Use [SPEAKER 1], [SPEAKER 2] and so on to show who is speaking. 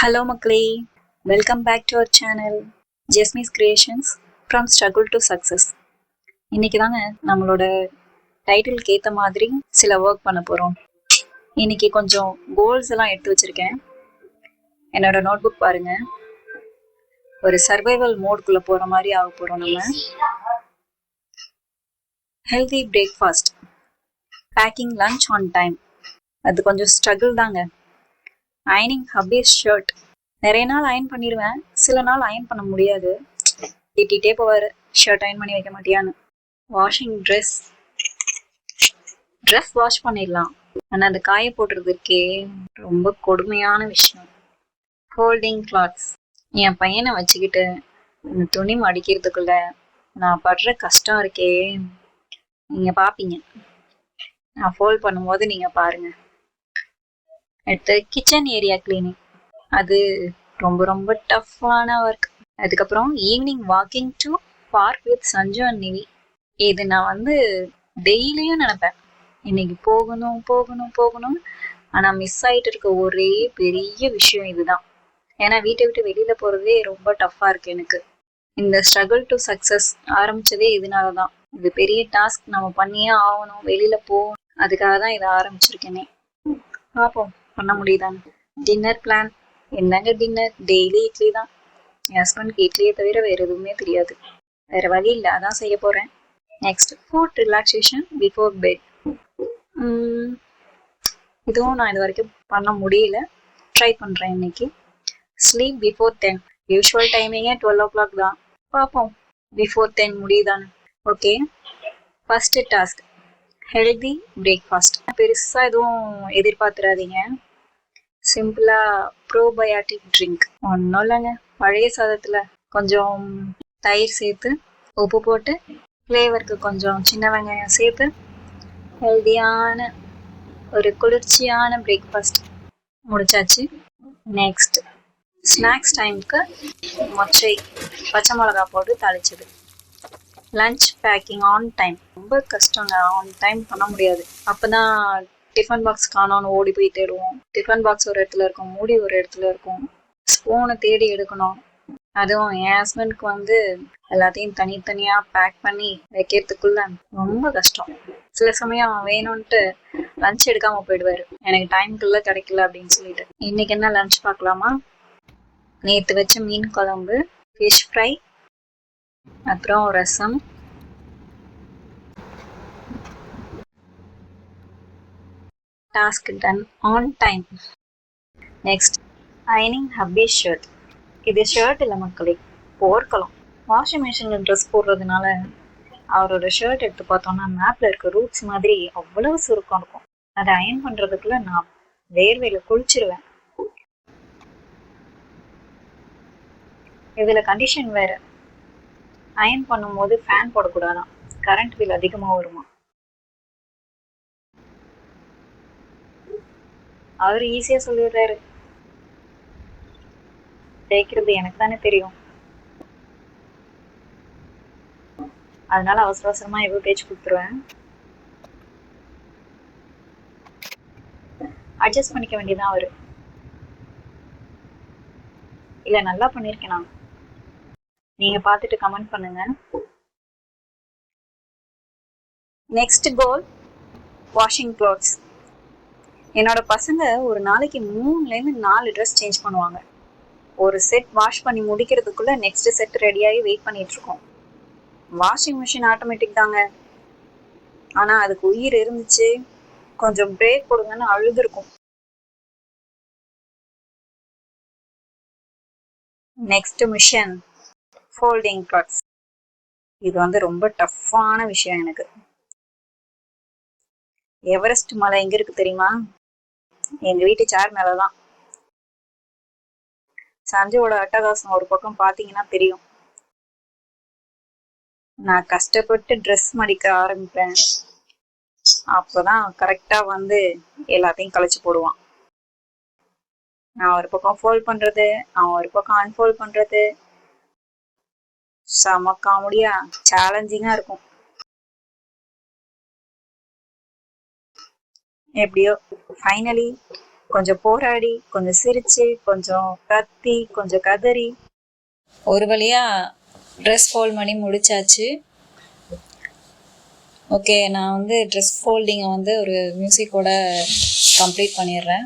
[SPEAKER 1] Hello மக்களே, welcome back to our channel Jesmi's creations from struggle to success. இன்னைக்கு தாங்க நம்மளோட டைட்டிலுக்கு ஏற்ற மாதிரி சில ஒர்க் பண்ண போகிறோம். இன்னைக்கு கொஞ்சம் கோல்ஸ் எல்லாம் எடுத்து வச்சுருக்கேன். என்னோட நோட் புக் பாருங்க. ஒரு சர்வைவல் மோட்குள்ளே போகிற மாதிரி ஆக போகிறோம். நம்ம healthy breakfast, packing lunch on time. அது கொஞ்சம் ஸ்ட்ரகிள் தாங்க. அயனிங் ஹப்பீஸ் ஷர்ட் நிறைய நாள் அயன் பண்ணிடுவேன், சில நாள் அயன் பண்ண முடியாது. திட்டிகிட்டே போவார், ஷர்ட் அயன் பண்ணி வைக்க மாட்டியான்னு. வாஷிங் ட்ரெஸ் வாஷ் பண்ணிடலாம், ஆனால் அந்த காய போட்டுறதுக்கே ரொம்ப கொடுமையான விஷயம். ஃபோல்டிங் கிளாத்ஸ், என் பையனை வச்சுக்கிட்டு இந்த துணி மடிக்கிறதுக்குள்ள நான் படுற கஷ்டம் இருக்கே, நீங்கள் பார்ப்பீங்க. நான் ஃபோல்ட் பண்ணும்போது நீங்கள் பாருங்கள். அடுத்து கிச்சன் ஏரியா கிளீனிங், அது ரொம்ப ரொம்ப டஃப்பான ஒர்க். அதுக்கப்புறம் evening walking to park with Sanju and Nivi. இது நான் டெய்லியும் நினைப்பேன், இன்னைக்கு போகணும் போகணும் போகணும். ஆனால் மிஸ் ஆகிட்டு இருக்க ஒரே பெரிய விஷயம் இதுதான். ஏன்னா வீட்டை விட்டு வெளியில் போகிறதே ரொம்ப டஃப்பாக இருக்கு எனக்கு. இந்த ஸ்ட்ரகிள் டு சக்ஸஸ் ஆரம்பித்ததே இதனால தான். இது பெரிய டாஸ்க், நம்ம பண்ணியே ஆகணும், வெளியில் போகணும். அதுக்காக தான் இதை ஆரம்பிச்சிருக்கேனே. பார்ப்போம் பண்ண முடியுதான்னு. டின்னர் பிளான், என்னங்க டின்னர், டெய்லி இட்லி தான். என் ஹஸ்பண்டுக்கு இட்லியை தவிர வேறு எதுவுமே தெரியாது. வேறு வழி இல்லை, அதான் செய்ய போகிறேன். Next foot relaxation before bed. இதுவும் நான் இது வரைக்கும் பண்ண முடியல, ட்ரை பண்ணுறேன் இன்னைக்கு. Sleep before 10. யூஸ்வல் டைமிங்கே 12 o'clock தான். பார்ப்போம் பிஃபோர் 10 முடியுதான்னு. Okay, first task healthy breakfast. பெருசாக எதுவும் எதிர்பார்த்துறாதீங்க. சிம்பிளாக ப்ரோபயாட்டிக் ட்ரிங்க். ஒன்றும் இல்லைங்க, பழைய சாதத்தில் கொஞ்சம் தயிர் சேர்த்து உப்பு போட்டு ஃப்ளேவருக்கு கொஞ்சம் சின்ன வெங்காயம் சேர்த்து ஹெல்தியான ஒரு குளிர்ச்சியான பிரேக்ஃபாஸ்ட் முடிச்சாச்சு. நெக்ஸ்ட் ஸ்நாக்ஸ் டைமுக்கு மொச்சை பச்சை மிளகா போட்டு தாளிச்சது. Lunch packing on time. ரொம்ப கஷ்டங்க, ஆன் டைம் பண்ண முடியாது. அப்போ தான் டிஃபன் பாக்ஸ் காணோன்னு ஓடி போய் தேடுவோம். டிஃபன் பாக்ஸ் ஒரு இடத்துல இருக்கும், மூடி ஒரு இடத்துல இருக்கும், ஸ்பூனை தேடி எடுக்கணும். அதுவும் என் ஹஸ்பண்டுக்கு எல்லாத்தையும் தனித்தனியாக பேக் பண்ணி வைக்கிறதுக்குள்ள ரொம்ப கஷ்டம். சில சமயம் வேணும்ன்ட்டு லஞ்ச் எடுக்காமல் போயிடுவார், எனக்கு டைமுக்குள்ளே கிடைக்கல அப்படின்னு சொல்லிட்டு. இன்னைக்கு என்ன லஞ்ச் பார்க்கலாமா? நேற்று வச்ச மீன் குழம்பு, ஃபிஷ் ஃப்ரை, அப்புறம் ரசம். Task done on time. Next அயனிங் ஹப்பி ஷர்ட். இது ஷர்ட் இல்லை மக்களே, போர்க்கலாம். வாஷிங் மிஷினில் ட்ரெஸ் போடுறதுனால அவரோட ஷர்ட் எடுத்து பார்த்தோம்னா மேப்பில் இருக்க ரூட்ஸ் மாதிரி அவ்வளவு சுருக்கம் இருக்கும். அதை அயன் பண்ணுறதுக்குள்ள நான் வேர்வையில் குளிச்சிருவேன். இதில் கண்டிஷன் வேறு, அயன் பண்ணும்போது ஃபேன் போடக்கூடாதான், கரண்ட் பில் அதிகமாக வருமா. அவர் ஈஸியாக சொல்லிடுறாரு, தேய்க்கிறது எனக்கு தானே தெரியும். அதனால அவசர அவசரமா எவ்வளோ தேய்ச்சி கொடுத்துருவேன். அட்ஜஸ்ட் பண்ணிக்க வேண்டியதான் அவரு. இல்லை நல்லா பண்ணியிருக்கேன் நான். நீங்க பார்த்துட்டு கமெண்ட் பண்ணுங்க. நெக்ஸ்ட் கோல் வாஷிங் க்ளோத்ஸ். என்னோட பசங்க ஒரு நாளைக்கு 3லேருந்து 4 ட்ரெஸ் சேஞ்ச் பண்ணுவாங்க. ஒரு செட் வாஷ் பண்ணி முடிக்கிறதுக்குள்ள நெக்ஸ்ட் செட் ரெடியாகி வெயிட் பண்ணிட்டு இருக்கோம். வாஷிங் மிஷின் ஆட்டோமேட்டிக் தாங்க, ஆனால் அதுக்கு உயிர் இருந்துச்சு, கொஞ்சம் பிரேக் கொடுங்கன்னு அழுதுருக்கும். Next mission folding clothes. இது ரொம்ப டஃப்பான விஷயம் எனக்கு. எவரெஸ்ட் மலை எங்க இருக்கு தெரியுமா? எங்க வீட்டு சேர் மேலதான். சஞ்சுவோட அட்டகாசம் ஒரு பக்கம் பாத்தீங்கன்னா தெரியும். நான் கஷ்டப்பட்டு ட்ரெஸ் மடிக்க ஆரம்பிப்பேன், அப்பதான் கரெக்டா எல்லாத்தையும் கழிச்சு போடுவான். நான் ஒரு பக்கம் ஃபோல்ட் பண்றது, அவன் ஒரு பக்கம் அன்ஃபோல்ட் பண்றது, செம காமெடியா சேலஞ்சிங்கா இருக்கும். எப்படியோ ஃபைனலி கொஞ்சம் போராடி, கொஞ்சம் சிரிச்சு, கொஞ்சம் கத்தி, கொஞ்சம் கதறி ஒரு வழியா ட்ரெஸ் ஃபோல்ட் பண்ணி முடிச்சாச்சு. ஓகே, நான் வந்து ட்ரெஸ் ஃபோல்டிங்கை வந்து ஒரு மியூசிக்கோட கம்ப்ளீட் பண்ணிடுறேன்.